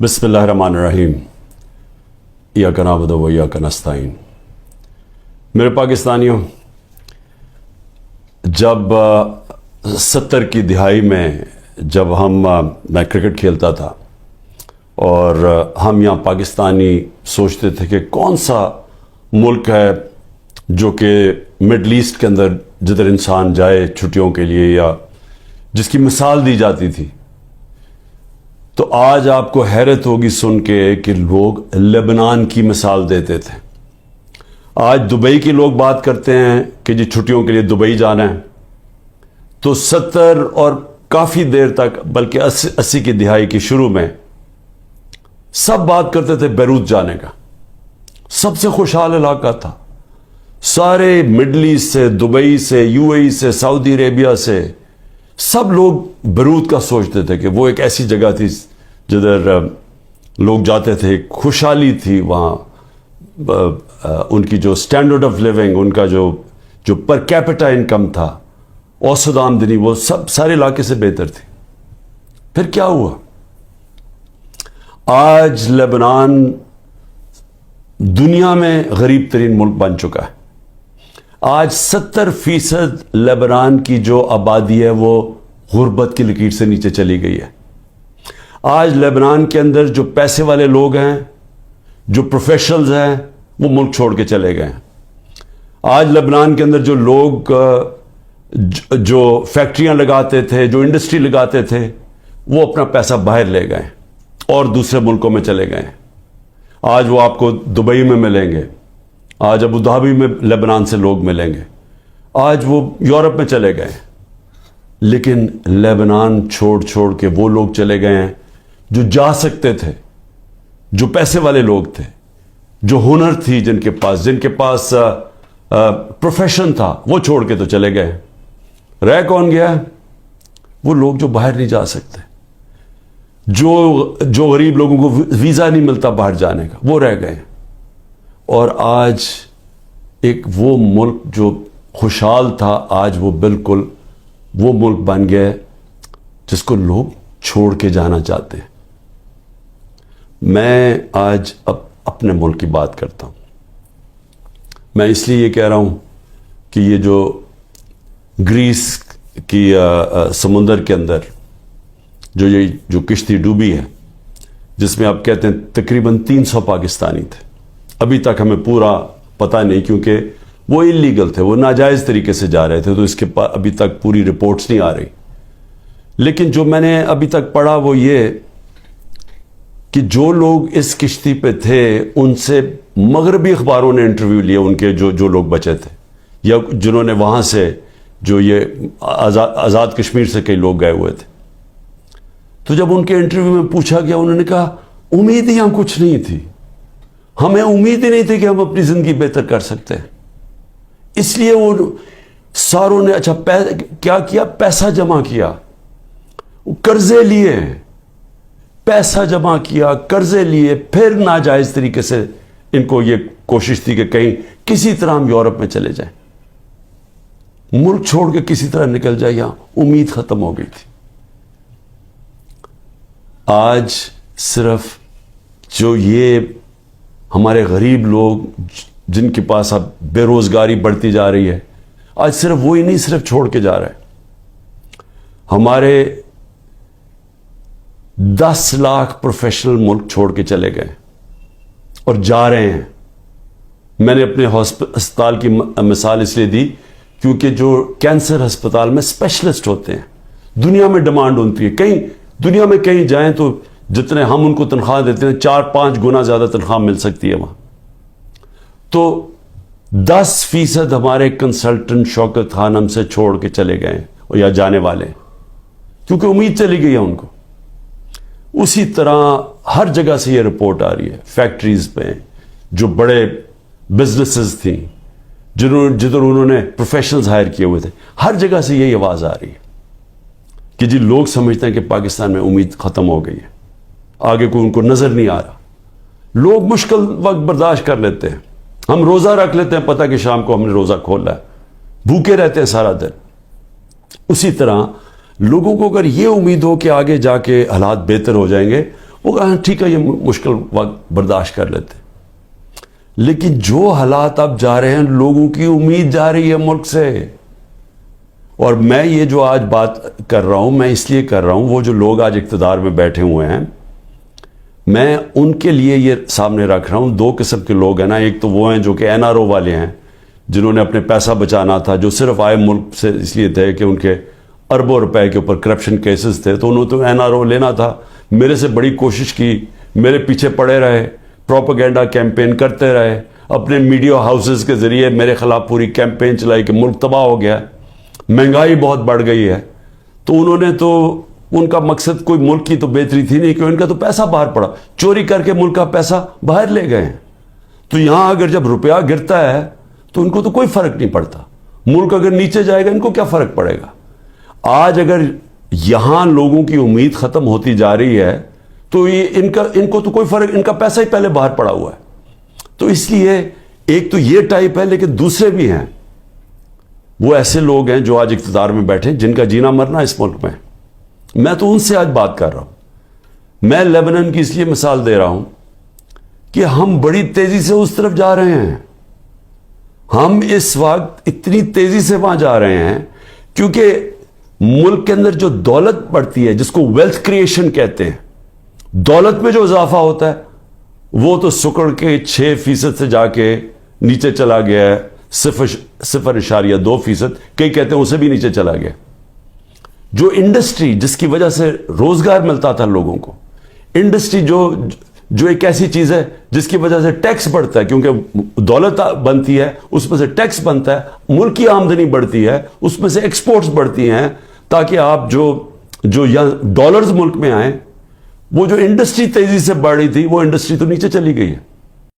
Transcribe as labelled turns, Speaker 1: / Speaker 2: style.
Speaker 1: بسم اللہ الرحمن الرحیم ایاک نعبد و ایاک نستعین۔ میرے پاکستانیوں، جب 70 کی دہائی میں جب میں کرکٹ کھیلتا تھا اور ہم یہاں پاکستانی سوچتے تھے کہ کون سا ملک ہے جو کہ مڈل ایسٹ کے اندر جدھر انسان جائے چھٹیوں کے لیے یا جس کی مثال دی جاتی تھی، تو آج آپ کو حیرت ہوگی سن کے کہ لوگ لبنان کی مثال دیتے تھے۔ آج دبئی کے لوگ بات کرتے ہیں کہ جی چھٹیوں کے لیے دبئی جانا ہے، تو 70 اور کافی دیر تک بلکہ 80 کی دہائی کی شروع میں سب بات کرتے تھے بیروت جانے کا۔ سب سے خوشحال علاقہ تھا، سارے مڈل ایسٹ سے، دبئی سے، یو اے ای سے، سعودی عربیہ سے سب لوگ بیروت کا سوچتے تھے کہ وہ ایک ایسی جگہ تھی جدھر لوگ جاتے تھے، خوشحالی تھی وہاں، ان کی جو سٹینڈرڈ آف لیونگ، ان کا جو پر کیپٹا انکم تھا، اوسط آمدنی، وہ سب سارے علاقے سے بہتر تھی۔ پھر کیا ہوا؟ آج لبنان دنیا میں غریب ترین ملک بن چکا ہے۔ آج 70% لبنان کی جو آبادی ہے وہ غربت کی لکیر سے نیچے چلی گئی ہے۔ آج لبنان کے اندر جو پیسے والے لوگ ہیں، جو پروفیشنلز ہیں، وہ ملک چھوڑ کے چلے گئے ہیں۔ آج لبنان کے اندر جو لوگ جو فیکٹریاں لگاتے تھے، جو انڈسٹری لگاتے تھے، وہ اپنا پیسہ باہر لے گئے اور دوسرے ملکوں میں چلے گئے ہیں۔ آج وہ آپ کو دبئی میں ملیں گے، آج ابو ظہبی میں لبنان سے لوگ ملیں گے، آج وہ یورپ میں چلے گئے۔ لیکن لبنان چھوڑ کے وہ لوگ چلے گئے ہیں جو جا سکتے تھے، جو پیسے والے لوگ تھے، جو ہنر تھی جن کے پاس پروفیشن تھا، وہ چھوڑ کے تو چلے گئے۔ رہ کون گیا؟ وہ لوگ جو باہر نہیں جا سکتے، جو غریب لوگوں کو ویزا نہیں ملتا باہر جانے کا، وہ رہ گئے۔ اور آج ایک وہ ملک جو خوشحال تھا، آج وہ بالکل وہ ملک بن گیا جس کو لوگ چھوڑ کے جانا چاہتے ہیں۔ میں آج اپنے ملک کی بات کرتا ہوں۔ میں اس لیے یہ کہہ رہا ہوں کہ یہ گریس کی سمندر کے اندر جو کشتی ڈوبی ہے، جس میں آپ کہتے ہیں تقریباً 300 پاکستانی تھے، ابھی تک ہمیں پورا پتہ نہیں، کیونکہ وہ انلیگل تھے، وہ ناجائز طریقے سے جا رہے تھے، تو اس کے ابھی تک پوری رپورٹس نہیں آ رہی۔ لیکن جو میں نے ابھی تک پڑھا وہ یہ کہ جو لوگ اس کشتی پہ تھے، ان سے مغربی اخباروں نے انٹرویو لیا، ان کے جو لوگ بچے تھے یا جنہوں نے وہاں سے جو یہ آزاد کشمیر سے کئی لوگ گئے ہوئے تھے، تو جب ان کے انٹرویو میں پوچھا گیا، انہوں نے کہا امید ہی ہم کچھ نہیں تھی، ہمیں امید ہی نہیں تھی کہ ہم اپنی زندگی بہتر کر سکتے ہیں۔ اس لیے وہ ساروں نے کیا کیا؟ پیسہ جمع کیا، قرضے لیے، پیسہ جمع کیا، قرضے لیے، پھر ناجائز طریقے سے ان کو یہ کوشش تھی کہ کہیں کسی طرح ہم یورپ میں چلے جائیں، ملک چھوڑ کے کسی طرح نکل جائے، یہاں امید ختم ہو گئی تھی۔ آج صرف جو یہ ہمارے غریب لوگ جن کے پاس اب بے روزگاری بڑھتی جا رہی ہے، آج صرف وہی نہیں، صرف چھوڑ کے جا رہے ہیں۔ ہمارے 10 لاکھ پروفیشنل ملک چھوڑ کے چلے گئے اور جا رہے ہیں۔ میں نے اپنے ہسپتال کی مثال اس لیے دی کیونکہ جو کینسر ہسپتال میں اسپیشلسٹ ہوتے ہیں، دنیا میں ڈیمانڈ ہوتی ہے، دنیا میں کہیں جائیں تو جتنے ہم ان کو تنخواہ دیتے ہیں 4-5 گنا زیادہ تنخواہ مل سکتی ہے وہاں۔ تو 10% ہمارے کنسلٹنٹ شوکت خانم سے چھوڑ کے چلے گئے یا جانے والے، کیونکہ امید چلی گئی ہے ان کو۔ اسی طرح ہر جگہ سے یہ رپورٹ آ رہی ہے، فیکٹریز پہ جو بڑے بزنسز تھیں، جدھر انہوں نے پروفیشنلز ہائر کیے ہوئے تھے، ہر جگہ سے یہی آواز آ رہی ہے کہ جی لوگ سمجھتے ہیں کہ پاکستان میں امید ختم ہو گئی ہے، آگے کوئی ان کو نظر نہیں آ رہا۔ لوگ مشکل وقت برداشت کر لیتے ہیں، ہم روزہ رکھ لیتے ہیں، پتہ کہ شام کو ہم نے روزہ کھولا ہے، بھوکے رہتے ہیں سارا دن۔ اسی طرح لوگوں کو اگر یہ امید ہو کہ آگے جا کے حالات بہتر ہو جائیں گے، وہ کہا ٹھیک ہے یہ مشکل وقت برداشت کر لیتے. لیکن جو حالات اب جا رہے ہیں, لوگوں کی امید جا رہی ہے ملک سے. اور میں یہ جو آج بات کر رہا ہوں, میں اس لیے کر رہا ہوں, وہ جو لوگ آج اقتدار میں بیٹھے ہوئے ہیں, میں ان کے لیے یہ سامنے رکھ رہا ہوں. دو قسم کے لوگ ہیں نا, ایک تو وہ ہیں جو کہ NRO والے ہیں, جنہوں نے اپنے پیسہ بچانا تھا, جو صرف آئے ملک سے اس لیے تھے کہ ان کے اربوں روپے کے اوپر کرپشن کیسز تھے, تو انہوں تو NRO لینا تھا. میرے سے بڑی کوشش کی, میرے پیچھے پڑے رہے, پروپیگنڈا کیمپین کرتے رہے, اپنے میڈیا ہاؤسز کے ذریعے میرے خلاف پوری کیمپین چلائی کہ ملک تباہ ہو گیا, مہنگائی بہت بڑھ گئی ہے. تو انہوں نے تو, ان کا مقصد کوئی ملک کی تو بہتری تھی نہیں, کہ ان کا تو پیسہ باہر پڑا, چوری کر کے ملک کا پیسہ باہر لے گئے ہیں. تو یہاں اگر جب روپیہ گرتا ہے تو ان کو تو کوئی فرق نہیں پڑتا. ملک اگر نیچے جائے گا ان کو کیا فرق پڑے گا. آج اگر یہاں لوگوں کی امید ختم ہوتی جا رہی ہے تو یہ ان کو تو کوئی فرق, ان کا پیسہ ہی پہلے باہر پڑا ہوا ہے. تو اس لیے ایک تو یہ ٹائپ ہے, لیکن دوسرے بھی ہیں, وہ ایسے لوگ ہیں جو آج اقتدار میں بیٹھے, جن کا جینا مرنا اس ملک میں. میں تو ان سے آج بات کر رہا ہوں. میں لیبنان کی اس لیے مثال دے رہا ہوں کہ ہم بڑی تیزی سے اس طرف جا رہے ہیں. ہم اس وقت اتنی تیزی سے وہاں جا رہے ہیں کیونکہ ملک کے اندر جو دولت بڑھتی ہے, جس کو ویلتھ کریشن کہتے ہیں, دولت میں جو اضافہ ہوتا ہے, وہ تو سکڑ کے 6% سے جا کے نیچے چلا گیا ہے 0.2%, کئی کہتے ہیں اسے بھی نیچے چلا گیا. جو انڈسٹری جس کی وجہ سے روزگار ملتا تھا لوگوں کو, انڈسٹری جو ایک ایسی چیز ہے جس کی وجہ سے ٹیکس بڑھتا ہے, کیونکہ دولت بنتی ہے اس میں سے ٹیکس بنتا ہے, ملک کی آمدنی بڑھتی ہے, اس میں سے ایکسپورٹس بڑھتی ہیں, تاکہ آپ جو یہاں ڈالرز ملک میں آئیں. وہ جو انڈسٹری تیزی سے بڑھ رہی تھی, وہ انڈسٹری تو نیچے چلی گئی ہے.